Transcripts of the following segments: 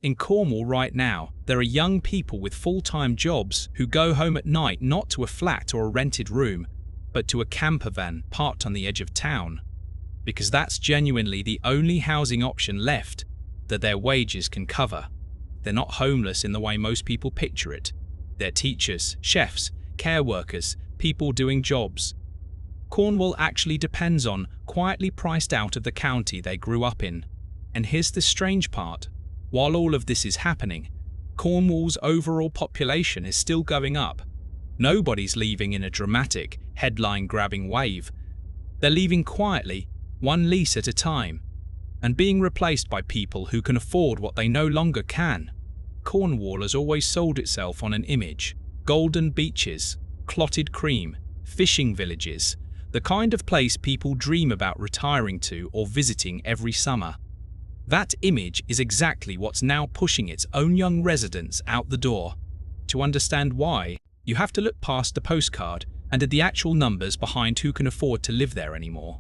In Cornwall right now, there are young people with full-time jobs who go home at night not to a flat or a rented room, but to a camper van parked on the edge of town. Because that's genuinely the only housing option left that their wages can cover. They're not homeless in the way most people picture it. They're teachers, chefs, care workers, people doing jobs. Cornwall actually depends on, quietly priced out of the county they grew up in. And here's the strange part. While all of this is happening, Cornwall's overall population is still going up. Nobody's leaving in a dramatic, headline-grabbing wave. They're leaving quietly, one lease at a time, and being replaced by people who can afford what they no longer can. Cornwall has always sold itself on an image: golden beaches, clotted cream, fishing villages, the kind of place people dream about retiring to or visiting every summer. That image is exactly what's now pushing its own young residents out the door. To understand why, you have to look past the postcard and at the actual numbers behind who can afford to live there anymore.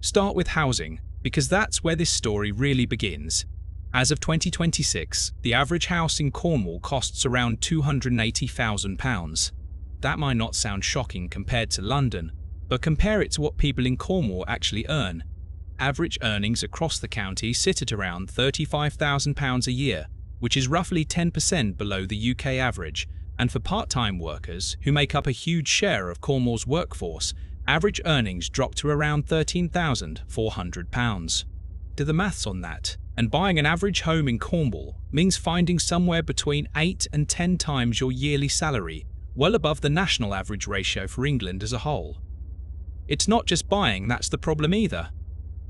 Start with housing, because that's where this story really begins. As of 2026, the average house in Cornwall costs around £280,000. That might not sound shocking compared to London, but compare it to what people in Cornwall actually earn. Average earnings across the county sit at around £35,000 a year, which is roughly 10% below the UK average, and for part-time workers, who make up a huge share of Cornwall's workforce, average earnings drop to around £13,400. Do the maths on that, and buying an average home in Cornwall means finding somewhere between 8 and 10 times your yearly salary, well above the national average ratio for England as a whole. It's not just buying that's the problem either.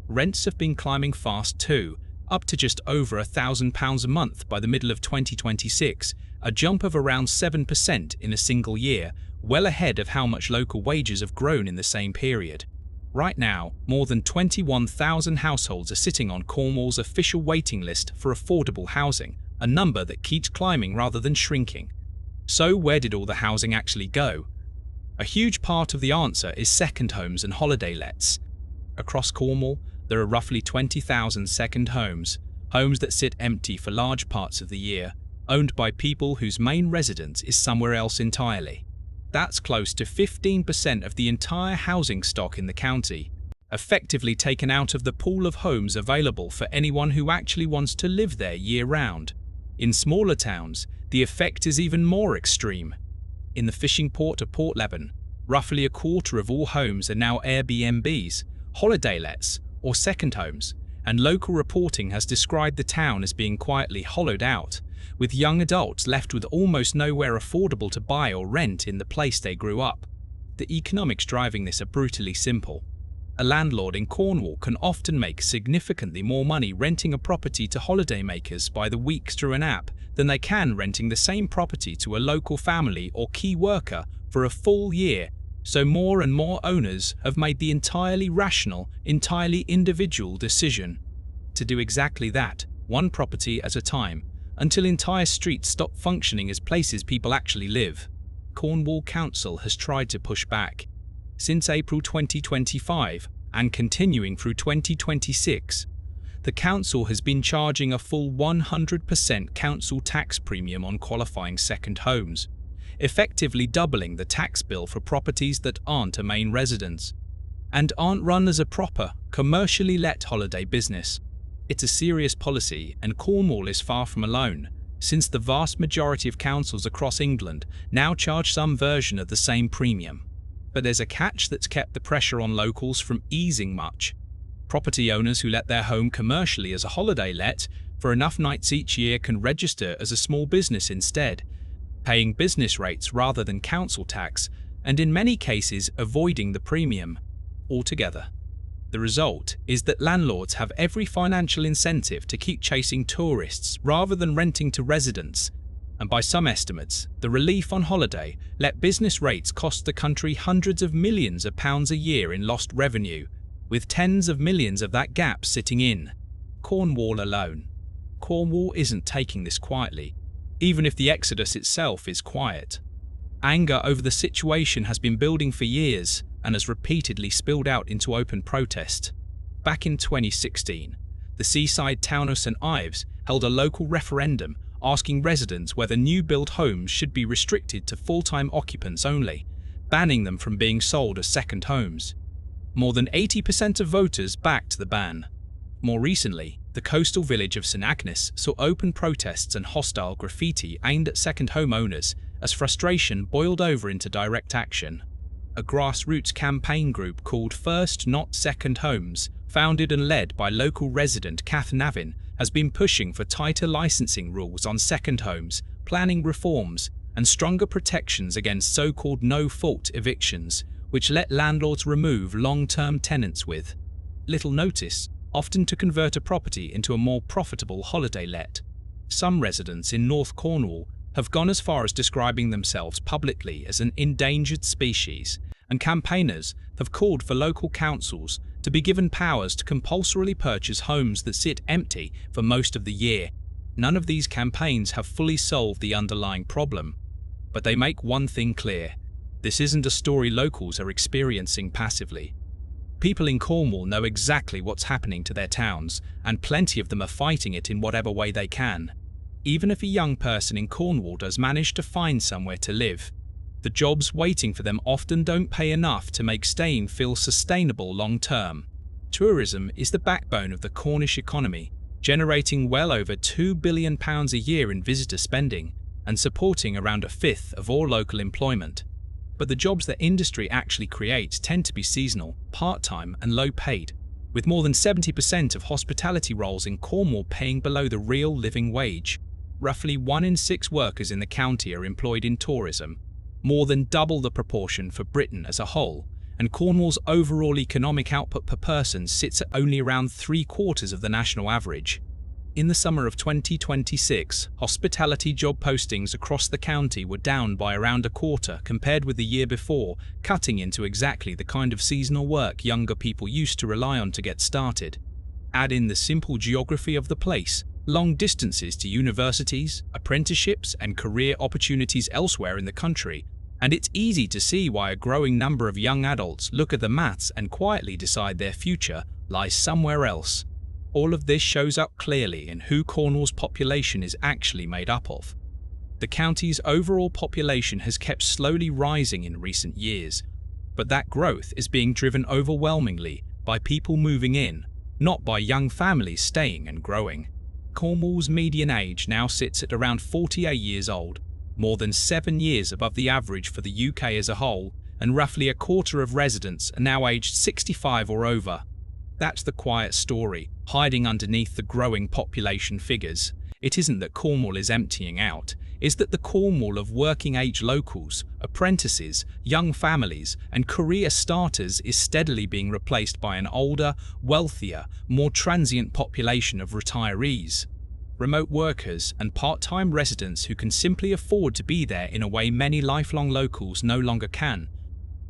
Rents have been climbing fast too, up to just over £1,000 a month by the middle of 2026, a jump of around 7% in a single year, well ahead of how much local wages have grown in the same period. Right now, more than 21,000 households are sitting on Cornwall's official waiting list for affordable housing, a number that keeps climbing rather than shrinking. So where did all the housing actually go? A huge part of the answer is second homes and holiday lets. Across Cornwall, there are roughly 20,000 second homes that sit empty for large parts of the year, owned by people whose main residence is somewhere else entirely. That's close to 15% of the entire housing stock in the county, effectively taken out of the pool of homes available for anyone who actually wants to live there year-round. In smaller towns, the effect is even more extreme. In the fishing port of Portleban, roughly a quarter of all homes are now Airbnbs, holiday lets, or second homes, and local reporting has described the town as being quietly hollowed out, with young adults left with almost nowhere affordable to buy or rent in the place they grew up. The economics driving this are brutally simple. A landlord in Cornwall can often make significantly more money renting a property to holidaymakers by the week through an app than they can renting the same property to a local family or key worker for a full year. So more and more owners have made the entirely rational, entirely individual decision to do exactly that, one property at a time, until entire streets stop functioning as places people actually live. Cornwall Council has tried to push back. Since April 2025, and continuing through 2026, the council has been charging a full 100% council tax premium on qualifying second homes, effectively doubling the tax bill for properties that aren't a main residence and aren't run as a proper, commercially let holiday business. It's a serious policy, and Cornwall is far from alone, since the vast majority of councils across England now charge some version of the same premium. But there's a catch that's kept the pressure on locals from easing much. Property owners who let their home commercially as a holiday let for enough nights each year can register as a small business instead, paying business rates rather than council tax, and in many cases avoiding the premium altogether. The result is that landlords have every financial incentive to keep chasing tourists rather than renting to residents, and by some estimates, the relief on holiday let business rates cost the country hundreds of millions of pounds a year in lost revenue, with tens of millions of that gap sitting in Cornwall alone. Cornwall isn't taking this quietly, even if the exodus itself is quiet. Anger over the situation has been building for years and has repeatedly spilled out into open protest. Back in 2016, The seaside town of St Ives held a local referendum asking residents whether new-build homes should be restricted to full-time occupants only, banning them from being sold as second homes. More than 80% of voters backed the ban. More recently, the coastal village of St Agnes saw open protests and hostile graffiti aimed at second home owners as frustration boiled over into direct action. A grassroots campaign group called First Not Second Homes, founded and led by local resident Kath Navin, has been pushing for tighter licensing rules on second homes, planning reforms, and stronger protections against so-called no-fault evictions, which let landlords remove long-term tenants with little notice, often to convert a property into a more profitable holiday let. Some residents in North Cornwall have gone as far as describing themselves publicly as an endangered species, and campaigners have called for local councils to be given powers to compulsorily purchase homes that sit empty for most of the year. None of these campaigns have fully solved the underlying problem, but they make one thing clear: this isn't a story locals are experiencing passively. People in Cornwall know exactly what's happening to their towns, and plenty of them are fighting it in whatever way they can. Even if a young person in Cornwall does manage to find somewhere to live, the jobs waiting for them often don't pay enough to make staying feel sustainable long term. Tourism is the backbone of the Cornish economy, generating well over £2 billion a year in visitor spending and supporting around a fifth of all local employment. But the jobs that industry actually creates tend to be seasonal, part-time and low-paid, with more than 70% of hospitality roles in Cornwall paying below the real living wage. Roughly 1 in 6 workers in the county are employed in tourism, more than double the proportion for Britain as a whole, and Cornwall's overall economic output per person sits at only around 3/4 of the national average. In the summer of 2026, hospitality job postings across the county were down by around a quarter compared with the year before, cutting into exactly the kind of seasonal work younger people used to rely on to get started. Add in the simple geography of the place, long distances to universities, apprenticeships, and career opportunities elsewhere in the country, and it's easy to see why a growing number of young adults look at the maths and quietly decide their future lies somewhere else. All of this shows up clearly in who Cornwall's population is actually made up of. The county's overall population has kept slowly rising in recent years, but that growth is being driven overwhelmingly by people moving in, not by young families staying and growing. Cornwall's median age now sits at around 48 years old, more than 7 years above the average for the UK as a whole, and roughly a quarter of residents are now aged 65 or over. That's the quiet story, hiding underneath the growing population figures. It isn't that Cornwall is emptying out, it's that the Cornwall of working-age locals, apprentices, young families, and career starters is steadily being replaced by an older, wealthier, more transient population of retirees, remote workers, and part-time residents who can simply afford to be there in a way many lifelong locals no longer can.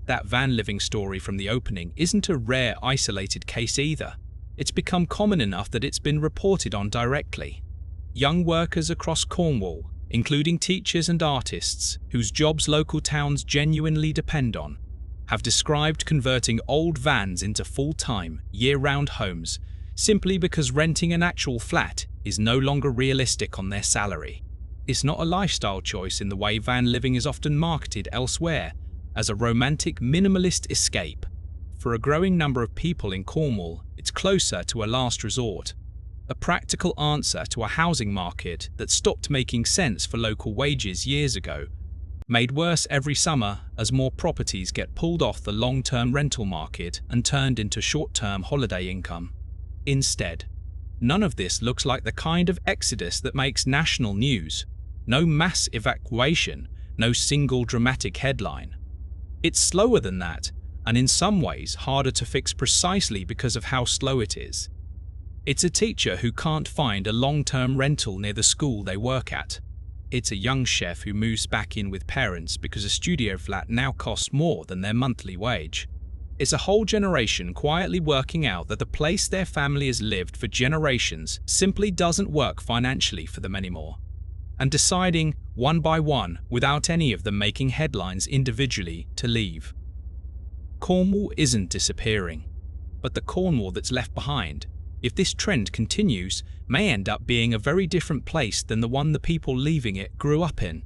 That van living story from the opening isn't a rare, isolated case either. It's become common enough that it's been reported on directly. Young workers across Cornwall, including teachers and artists whose jobs local towns genuinely depend on, have described converting old vans into full-time, year-round homes simply because renting an actual flat is no longer realistic on their salary. It's not a lifestyle choice in the way van living is often marketed elsewhere, as a romantic minimalist escape. For a growing number of people in Cornwall, it's closer to a last resort, a practical answer to a housing market that stopped making sense for local wages years ago, made worse every summer as more properties get pulled off the long-term rental market and turned into short-term holiday income. Instead, none of this looks like the kind of exodus that makes national news. No mass evacuation, no single dramatic headline. It's slower than that, and in some ways harder to fix precisely because of how slow it is. It's a teacher who can't find a long-term rental near the school they work at. It's a young chef who moves back in with parents because a studio flat now costs more than their monthly wage. It's a whole generation quietly working out that the place their family has lived for generations simply doesn't work financially for them anymore, and deciding, one by one, without any of them making headlines individually, to leave. Cornwall isn't disappearing, but the Cornwall that's left behind if this trend continues, may end up being a very different place than the one the people leaving it grew up in.